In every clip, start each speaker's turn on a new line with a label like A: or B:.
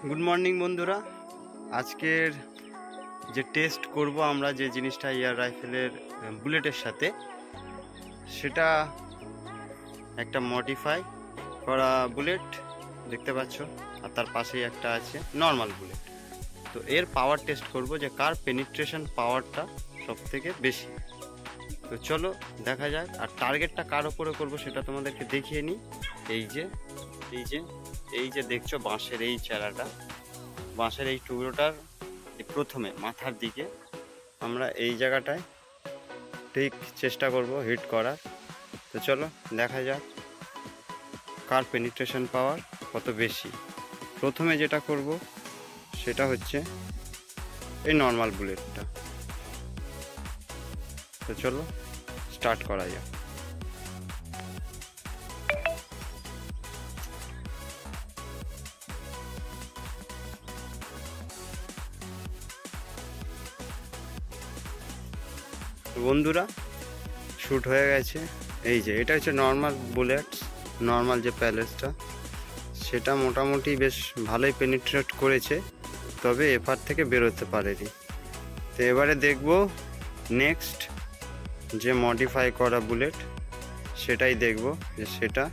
A: Good morning বন্ধুরা, আজকের যে টেস্ট করব আমরা যে জিনিসটা এয়ার রাইফেলের বুলেটের সাথে, সেটা একটা মডিফাই করা বুলেট দেখতে পাচ্ছ, আর তার পাশেই একটা আছে নর্মাল বুলেট। তো এর পাওয়ার টেস্ট করব যে কার পেনিট্রেশন পাওয়ারটা সব থেকে বেশি। তো চলো দেখা যাক, আর টার্গেটটা কার ওপরে করব সেটা তোমাদেরকে দেখিয়ে নিই। এই যে দেখছো বাঁশের এই চারাটা, বাঁশের এই টুকরোটার প্রথমে মাথার দিকে আমরা এই জায়গাটায় ঠিক চেষ্টা করব হিট করার। তো চলো দেখা যাক কার পেনিট্রেশন পাওয়ার কত বেশি। প্রথমে যেটা করব সেটা হচ্ছে এই নর্মাল বুলেটটা। তো চলো স্টার্ট করা যাক। বন্ধুরা শ্যুট হয়ে গেছে। এই যে এটা হচ্ছে নর্মাল বুলেট, নর্মাল যে প্যালেসটা সেটা মোটামুটি বেশ ভালোই পেনিট্রেট করেছে, তবে এপার থেকে বেরোতে পারেনি। তো এবারে দেখব নেক্সট যে মডিফাই করা বুলেট, সেটাই দেখব যে সেটা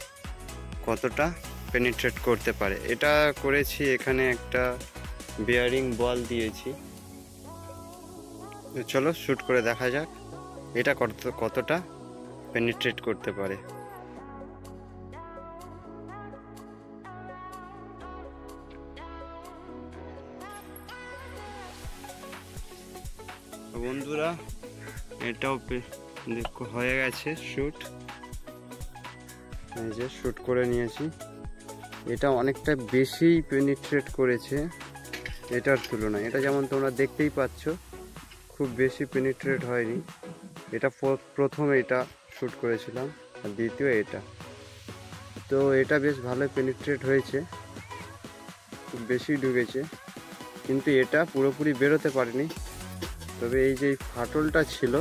A: কতটা পেনিট্রেট করতে পারে। এটা করেছি, এখানে একটা বেয়ারিং বল দিয়েছি। চলো শ্যুট করে দেখা যাক এটা কতটা পেনিট্রেট করতে পারে। বন্ধুরা এটাও দেখো হয়ে গেছে শ্যুট। এই যে শ্যুট করে নিয়েছি, এটা অনেকটা বেশি পেনিট্রেট করেছে এটার তুলনায়। এটা যেমন তোমরা দেখতেই পাচ্ছ খুব বেশি পেনিট্রেট হয়নি। এটা প্রথম এটা শ্যুট করেছিলাম, আর দ্বিতীয় এটা। তো এটা বেশ ভালো পেনিট্রেট হয়েছে, খুব বেশি ঢুকেছে, কিন্তু এটা পুরোপুরি বেরোতে পারেনি। তবে এই যে ফাটলটা ছিল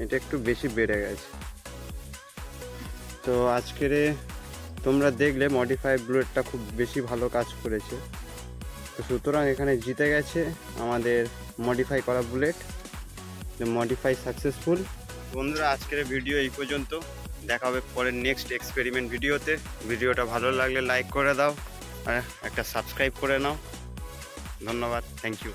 A: এটা একটু বেশি বেড়ে গেছে। তো আজকের তোমরা দেখলে মডিফাই বুলেটটা খুব বেশি ভালো কাজ করেছে। তো সুতরাং এখানে জিতে গেছে আমাদের মডিফাই করা বুলেট, মডিফাই সাকসেসফুল। বন্ধুরা আজকের ভিডিও এই পর্যন্ত, দেখা হবে পরের নেক্সট এক্সপেরিমেন্ট ভিডিওতে। ভিডিওটা ভালো লাগলে লাইক করে দাও আর একটা সাবস্ক্রাইব করে নাও। ধন্যবাদ, থ্যাংক ইউ।